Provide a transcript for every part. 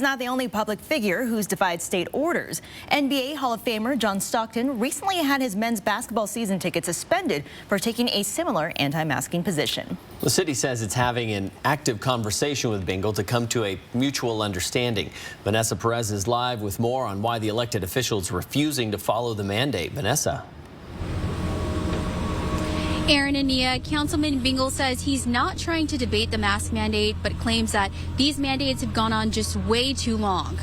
Not the only public figure who's defied state orders. NBA Hall of Famer John Stockton recently had his men's basketball season ticket suspended for taking a similar anti-masking position. The city says it's having an active conversation with Bingle to come to a mutual understanding. Vanessa Perez is live with more on why the elected officials refusing to follow the mandate. Vanessa. Aaron and Nia, Councilman Bingle says he's not trying to debate the mask mandate, but claims that these mandates have gone on just way too long.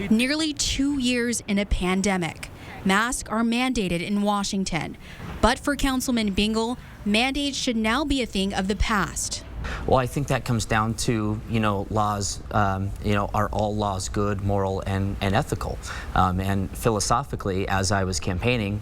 Nearly 2 years in a pandemic. Masks are mandated in Washington. But for Councilman Bingle, mandates should now be a thing of the past. Well, I think that comes down to, laws, are all laws good, moral, and ethical? And philosophically, as I was campaigning,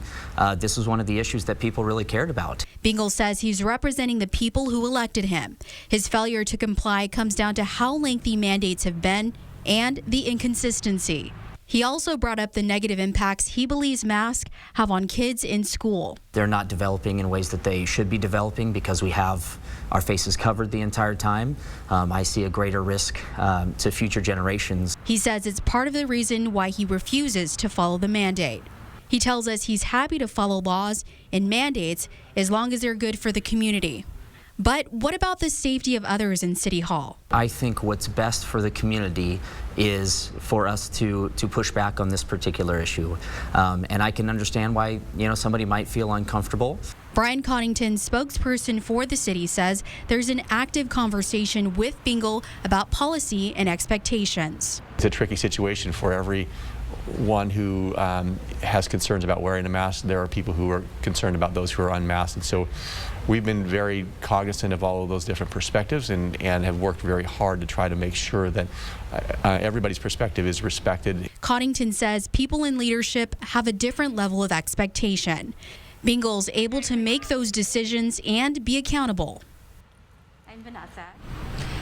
this was one of the issues that people really cared about. Bingle says he's representing the people who elected him. His failure to comply comes down to how lengthy mandates have been and the inconsistency. He also brought up the negative impacts he believes masks have on kids in school. They're not developing in ways that they should be developing because we have our faces covered the entire time. I see a greater risk to future generations. He says it's part of the reason why he refuses to follow the mandate. He tells us he's happy to follow laws and mandates as long as they're good for the community. But what about the safety of others in City Hall? I think what's best for the community is for us to push back on this particular issue. And I can understand why, somebody might feel uncomfortable. Brian Coddington, spokesperson for the city, says there's an active conversation with Bingle about policy and expectations. It's a tricky situation for everyone who has concerns about wearing a mask. There are people who are concerned about those who are unmasked. And so we've been very cognizant of all of those different perspectives and have worked very hard to try to make sure that everybody's perspective is respected. Coddington says people in leadership have a different level of expectation. Bingle's able to make those decisions and be accountable. I'm Vanessa.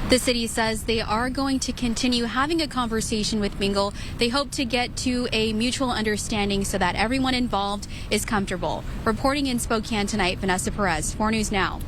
The city says they are going to continue having a conversation with Bingle. They hope to get to a mutual understanding so that everyone involved is comfortable. Reporting in Spokane tonight, Vanessa Perez, 4 News Now.